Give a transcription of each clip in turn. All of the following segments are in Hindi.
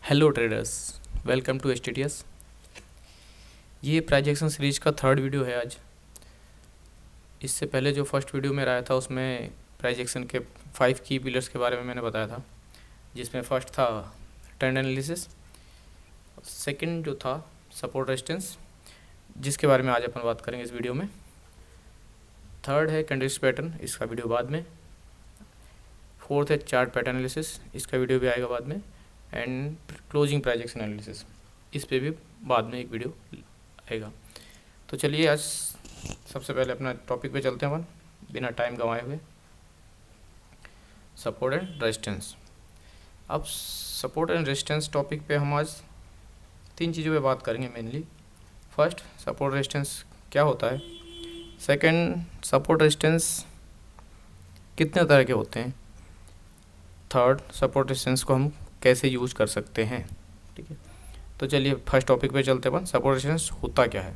Hello traders, welcome to STTS. ये प्राइज एक्शन सीरीज का थर्ड वीडियो है आज। इससे पहले जो फर्स्ट वीडियो मेरा आया था उसमें प्राइज एक्शन के 5 की पिलर्स के बारे में मैंने बताया था, जिसमें फर्स्ट था ट्रेंड एनालिसिस, सेकंड जो था सपोर्ट रेजिस्टेंस, जिसके बारे में आज अपन बात करेंगे इस वीडियो में। थर्ड है कैंडलस्टिक पैटर्न, इसका वीडियो बाद में। फोर्थ है चार्ट पैटर्न एनालिसिस, इसका वीडियो भी आएगा बाद में। And closing price action analysis, इस पे भी बाद में एक वीडियो आएगा। तो चलिए आज सबसे पहले अपना टॉपिक पे चलते हैं अपन बिना टाइम गंवाए हुए। Support and resistance. अब सपोर्ट एंड रेजिस्टेंस टॉपिक पे हम आज 3 चीज़ों पे बात करेंगे मेनली। फर्स्ट, सपोर्ट रेजिस्टेंस क्या होता है। सेकंड, सपोर्ट रेजिस्टेंस कितने तरह के होते हैं। थर्ड, सपोर्ट रेजिस्टेंस को हम कैसे यूज कर सकते हैं। ठीक है, तो चलिए फर्स्ट टॉपिक पे चलते हैं। सपोर्ट रेजिस्टेंस होता क्या है।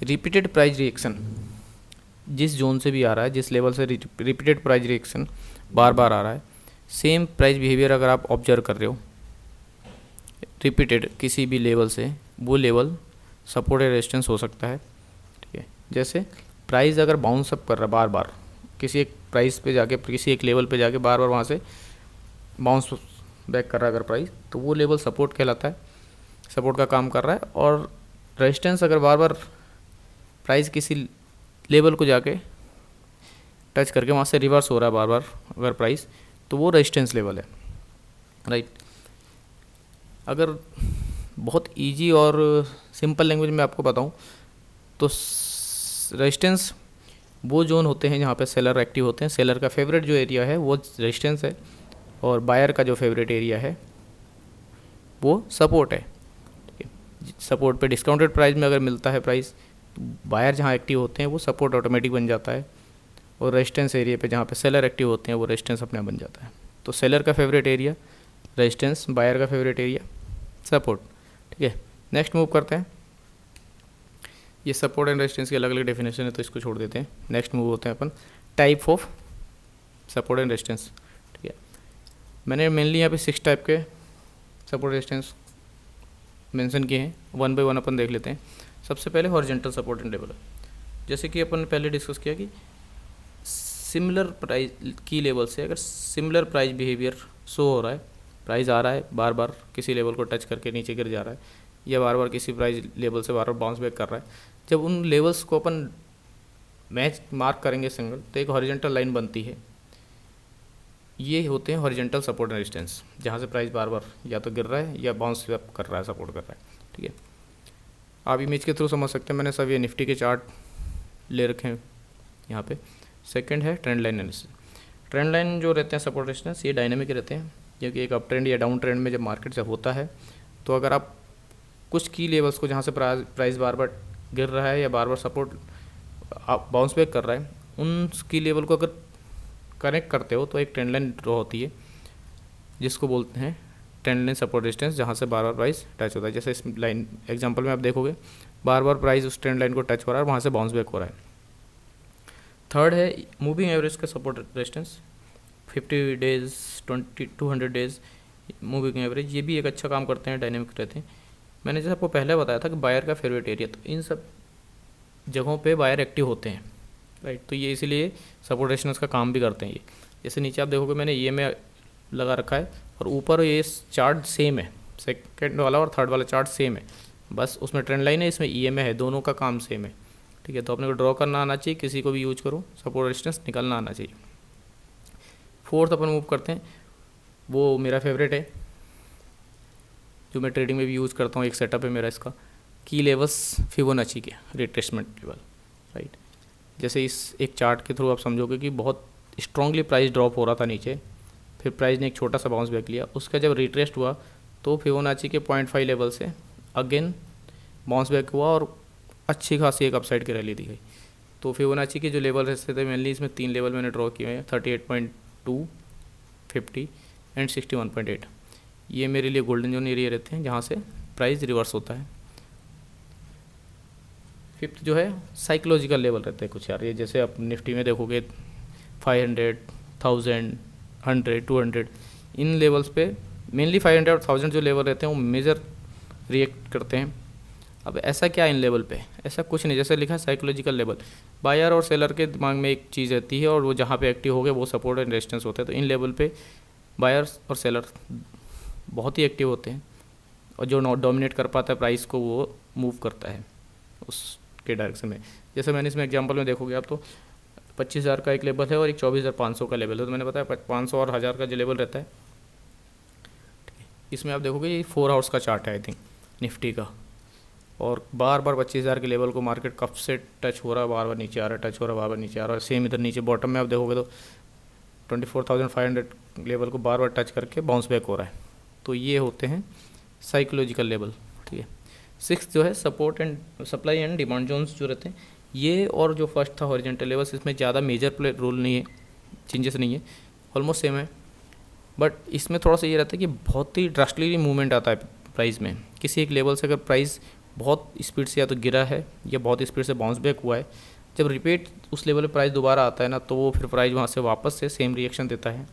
रिपीटेड प्राइस रिएक्शन, जिस जोन से भी आ रहा है, जिस लेवल से रिपीटेड प्राइस रिएक्शन बार बार आ रहा है, सेम प्राइस बिहेवियर अगर आप ऑब्जर्व कर रहे हो रिपीटेड किसी भी लेवल से, वो लेवल सपोर्ट या रेजिस्टेंस हो सकता है। ठीक है, जैसे प्राइस अगर बाउंस अप कर रहा है बार बार किसी एक प्राइस पे जाके, किसी एक लेवल पे जाके बार बार वहाँ से बाउंस बैक कर रहा है अगर प्राइस, तो वो लेवल सपोर्ट कहलाता है, सपोर्ट का काम कर रहा है। और रेजिस्टेंस अगर बार बार प्राइस किसी लेवल को जाके टच करके वहाँ से रिवर्स हो रहा है बार बार अगर प्राइस, तो वो रेजिस्टेंस लेवल है। राइट, अगर बहुत इजी और सिंपल लैंग्वेज में आपको बताऊँ तो रेजिस्टेंस वो जोन होते हैं जहाँ पे सेलर एक्टिव होते हैं। सेलर का फेवरेट जो एरिया है वो रेजिस्टेंस है, और बायर का जो फेवरेट एरिया है वो सपोर्ट है। ठीक है, सपोर्ट पे डिस्काउंटेड प्राइस में अगर मिलता है प्राइस, तो बायर जहाँ एक्टिव होते हैं वो सपोर्ट ऑटोमेटिक बन जाता है, और रेजिस्टेंस एरिया पे जहाँ पे सेलर एक्टिव होते हैं वो रेजिस्टेंस अपने आप बन जाता है। तो सेलर का फेवरेट एरिया रेजिस्टेंस, बायर का फेवरेट एरिया सपोर्ट। ठीक है, नेक्स्ट मूव करते हैं। ये सपोर्ट एंड रेजिस्टेंस की अलग अलग डेफिनेशन है, तो इसको छोड़ देते हैं। नेक्स्ट मूव होते हैं अपन type of support and resistance. ठीक है, मैंने मेनली यहाँ पे 6 टाइप के सपोर्ट रेजिस्टेंस मेंशन किए हैं। 1 बाय 1 अपन देख लेते हैं। सबसे पहले हॉरिजॉन्टल सपोर्ट एंड लेवल, जैसे कि अपन ने पहले डिस्कस किया कि सिमिलर प्राइस की लेवल से अगर सिमिलर प्राइस बिहेवियर शो हो रहा है, प्राइस आ रहा है बार बार किसी लेवल को टच करके नीचे गिर जा रहा है, या बार बार किसी प्राइस लेवल से बार बार बाउंस बैक कर रहा है, जब उन लेवल्स को अपन मैच मार्क करेंगे सिंगल, तो एक हॉरिजॉन्टल लाइन बनती है। ये होते हैं हॉरिजॉन्टल सपोर्ट एंड रेजिस्टेंस, जहाँ से प्राइस बार बार या तो गिर रहा है या बाउंस बैक कर रहा है, सपोर्ट कर रहा है। ठीक है, आप इमेज के थ्रू समझ सकते हैं। मैंने सब ये निफ्टी के चार्ट ले रखे हैं यहाँ पे। सेकंड है trend line analysis. Trend line जो रहते हैं सपोर्ट रेजिस्टेंस, ये डायनेमिक रहते हैं, क्योंकि एक अप ट्रेंड या डाउन ट्रेंड में जब मार्केट जब होता है, तो अगर आप कुछ की लेवल्स को जहाँ से प्राइस बार बार गिर रहा है या बार बार सपोर्ट आप बाउंस बैक कर रहा है, उन की लेवल को अगर कनेक्ट करते हो तो एक ट्रेंड लाइन ड्रॉ होती है, जिसको बोलते हैं ट्रेंड लाइन सपोर्ट रेजिस्टेंस, जहाँ से बार बार प्राइस टच होता है। जैसे इस लाइन एग्जांपल में आप देखोगे बार बार प्राइस उस ट्रेंड लाइन को टच हो रहा है, वहाँ से बाउंस बैक हो रहा है। थर्ड है मूविंग एवरेज का support resistance, 50 days 200 days moving average, ये भी एक अच्छा काम करते हैं, डायनेमिक रहते हैं। मैंने जैसे आपको पहले बताया था कि बायर का फेवरेट एरिया, तो इन सब जगहों पे बायर एक्टिव होते हैं। राइट, तो ये इसीलिए सपोर्ट रेजिस्टेंस का काम भी करते हैं ये। जैसे नीचे आप देखोगे मैंने ये में लगा रखा है, और ऊपर ये चार्ट सेम है, सेकंड वाला और थर्ड वाला चार्ट सेम है, बस उसमें ट्रेंड लाइन है, इसमें EMA है, दोनों का काम सेम है। ठीक है, तो अपने को ड्रॉ करना आना चाहिए, किसी को भी यूज करो, सपोर्ट रेजिस्टेंस निकालना आना चाहिए। फोर्थ अपन मूव करते हैं, वो मेरा फेवरेट है, जो मैं ट्रेडिंग में भी यूज़ करता हूँ, एक सेटअप है मेरा इसका, की लेवल्स फिबोनाची के रिट्रेसमेंट लेवल। राइट, जैसे इस एक चार्ट के थ्रू आप समझोगे कि बहुत स्ट्रांगली प्राइस ड्रॉप हो रहा था नीचे, फिर प्राइस ने एक छोटा सा बाउंस बैक लिया, उसका जब रिट्रेस्ट हुआ तो फिबोनाची के 0.5 लेवल से अगेन बाउंस बैक हुआ और अच्छी खासी एक अपसाइड की रैली दी गई। तो फिबोनाची के जो लेवल रहते थे, मेनली इसमें 3 लेवल मैंने ड्रॉ किए हैं, 38.2, 50 एंड 61.8। ये मेरे लिए गोल्डन जोन एरिया रहते हैं, जहाँ से प्राइस रिवर्स होता है। फिफ्थ जो है साइकोलॉजिकल लेवल रहते हैं कुछ यार, ये जैसे आप निफ्टी में देखोगे 500, 1000, 100, 200, इन लेवल्स पे मेनली 500 और 1000 जो लेवल रहते हैं वो मेजर रिएक्ट करते हैं। अब ऐसा क्या इन लेवल पे, ऐसा कुछ नहीं, जैसे लिखा है साइकोलॉजिकल लेवल, बायर और सेलर के दिमाग में एक चीज़ रहती है और वो जहाँ पे एक्टिव हो गए वो सपोर्ट एंड रेजिस्टेंस होता है। तो इन लेवल पे बायर्स और सेलर बहुत ही एक्टिव होते हैं और जो डोमिनेट कर पाता है प्राइस को वो मूव करता है उसके डायरेक्शन में। जैसे मैंने इसमें एग्जांपल में देखोगे आप तो 25,000 का एक लेवल है और एक 24,500 का लेवल है। तो मैंने बताया 500 और 1000 का जो लेवल रहता है, इसमें आप देखोगे ये 4 आवर्स का चार्ट है आई थिंक निफ्टी का, और बार बार 25,000 के लेवल को मार्केट कब से टच हो रहा है, बार बार नीचे आ रहा है, टच हो रहा है, बार बार नीचे आ रहा है। सेम इधर नीचे बॉटम में आप देखोगे तो 24,500 लेवल को बार बार टच करके बाउंस बैक हो रहा है। तो ये होते हैं साइकोलॉजिकल लेवल, ठीक है। 6 जो है support and supply and demand zones जो रहते हैं ये, और जो फर्स्ट था हॉरिजॉन्टल लेवल्स, इसमें ज़्यादा मेजर प्ले रोल नहीं है, चेंजेस नहीं है, ऑलमोस्ट सेम है। बट इसमें थोड़ा सा ये रहता है कि बहुत ही ड्रास्टिकली मूवमेंट आता है प्राइस में। किसी एक लेवल से अगर प्राइस बहुत स्पीड से या तो गिरा है या बहुत स्पीड से बाउंस बैक हुआ है, जब रिपीट उस लेवल पे प्राइस दोबारा आता है ना, तो वो फिर प्राइस वहाँ से वापस से सेम रिएक्शन देता है,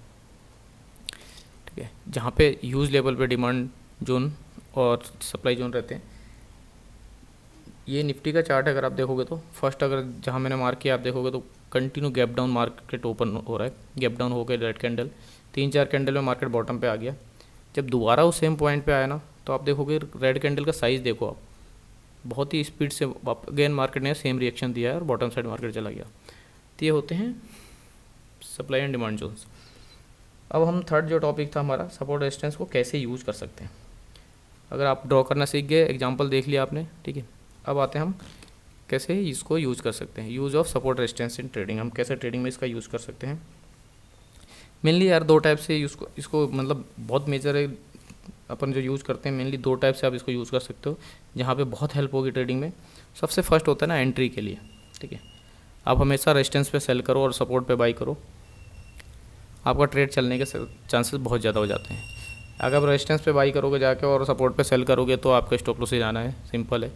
ठीक है। जहाँ पे ह्यूज लेवल पे डिमांड जोन और सप्लाई जोन रहते हैं। ये निफ्टी का चार्ट है, अगर आप देखोगे तो फर्स्ट अगर जहाँ मैंने मार्क किया आप देखोगे तो continue gap down market open हो रहा है, गैप डाउन हो गया रेड कैंडल, 3-4 कैंडल में मार्केट बॉटम पे आ गया। जब दोबारा उस सेम पॉइंट पे आया ना, तो आप देखोगे रेड कैंडल का साइज़ देखो आप, बहुत ही स्पीड से अगेन मार्केट ने सेम रिएक्शन दिया है और बॉटम साइड मार्केट चला गया। तो ये होते हैं सप्लाई एंड डिमांड जोन्स। अब हम थर्ड जो टॉपिक था हमारा, सपोर्ट रेजिस्टेंस को कैसे यूज़ कर सकते हैं। अगर आप ड्रॉ करना सीख गए, एग्जांपल देख लिया आपने, ठीक है। अब आते हैं हम कैसे इसको यूज़ कर सकते हैं, use of support resistance in trading. हम कैसे ट्रेडिंग में इसका यूज़ कर सकते हैं। मेनली यार 2 टाइप से इसको मतलब बहुत मेजर है, अपन जो यूज़ करते हैं मेनली 2 टाइप से आप इसको यूज़ कर सकते हो, जहाँ पे बहुत हेल्प होगी ट्रेडिंग में। सबसे फर्स्ट होता है ना एंट्री के लिए, ठीक है। आप हमेशा रेजिस्टेंस पे सेल करो और सपोर्ट पे बाई करो, आपका ट्रेड चलने के चांसेस बहुत ज़्यादा हो जाते हैं। अगर आप रेजिस्टेंस पे बाई करोगे जाके और सपोर्ट पे सेल करोगे तो आपका स्टॉप लॉस ही जाना है, सिंपल है,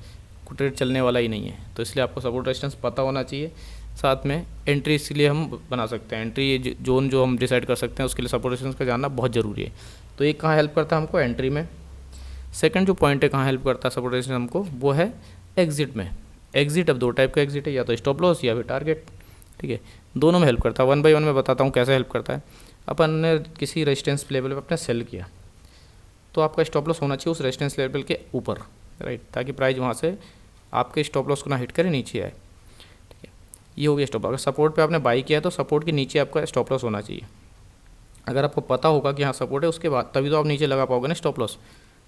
कोई ट्रेड चलने वाला ही नहीं है। तो इसलिए आपको सपोर्ट रेजिस्टेंस पता होना चाहिए। साथ में एंट्री इसलिए हम बना सकते हैं, एंट्री जोन जो हम डिसाइड कर सकते हैं उसके लिए सपोर्ट रेजिस्टेंस का जानना बहुत ज़रूरी है। तो एक कहाँ हेल्प करता है हमको, एंट्री में। सेकंड जो पॉइंट है कहाँ हेल्प करता है सपोर्ट रेजिस्टेंस हमको, वो है एग्जिट में। एग्जिट अब 2 टाइप का एग्जिट है, या तो स्टॉप लॉस या फिर टारगेट, ठीक है। दोनों में हेल्प करता है। 1 बाय 1 में बताता हूँ कैसे हेल्प करता है। अपन ने किसी रेजिस्टेंस लेवल पर अपने सेल किया तो आपका स्टॉप लॉस होना चाहिए उस रेजिस्टेंस लेवल के ऊपर, राइट, ताकि प्राइस वहाँ से आपके स्टॉप लॉस को ना हिट करे, नीचे आए, ठीक है। ये हो गया स्टॉप लॉस। अगर सपोर्ट पे आपने बाई किया तो सपोर्ट के नीचे आपका स्टॉप लॉस होना चाहिए। अगर आपको पता होगा कि हाँ सपोर्ट है, उसके बाद तभी तो आप नीचे लगा पाओगे ना स्टॉप लॉस,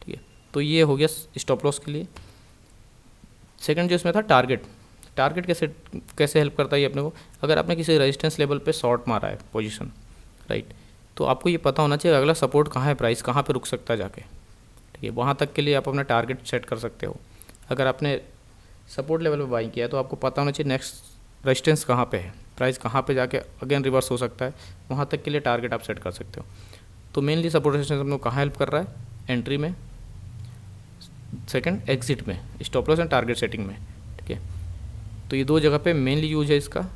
ठीक है। तो ये हो गया स्टॉप लॉस के लिए। सेकंड जो इसमें था टारगेट। टारगेट कैसे हेल्प करता है ये अपने को, अगर आपने किसी रेजिस्टेंस लेवल पे शॉर्ट मारा है पोजीशन, राइट, तो आपको ये पता होना चाहिए अगला सपोर्ट कहाँ है, प्राइस कहाँ पे रुक सकता है जाके, ठीक है। वहाँ तक के लिए आप अपना टारगेट सेट कर सकते हो। अगर आपने सपोर्ट लेवल पे बाई किया है तो आपको पता होना चाहिए नेक्स्ट रेजिस्टेंस कहाँ पे है, प्राइस कहाँ पे जाके अगेन रिवर्स हो सकता है, वहाँ तक के लिए टारगेट आप सेट कर सकते हो। तो मेनली सपोर्ट रेजिस्टेंस हम लोग कहाँ हेल्प कर रहा है, एंट्री में, सेकंड एग्जिट में, stop loss and target setting में, ठीक है। तो ये 2 जगह पे मेनली यूज है इसका।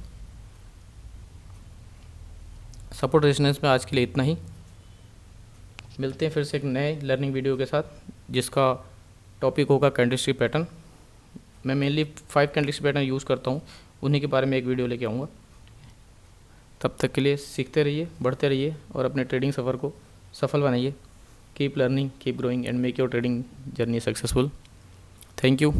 सपोर्ट रेजिस्टेंस में आज के लिए इतना ही। मिलते हैं फिर से एक नए लर्निंग वीडियो के साथ जिसका टॉपिक होगा कैंडलस्टिक पैटर्न। मैं मेनली 5 कैंडलस्टिक पैटर्न यूज़ करता हूँ, उन्हीं के बारे में एक वीडियो लेके आऊँगा। तब तक के लिए सीखते रहिए, बढ़ते रहिए और अपने ट्रेडिंग सफ़र को सफल बनाइए। Keep learning, keep growing and make your trading journey successful. Thank you.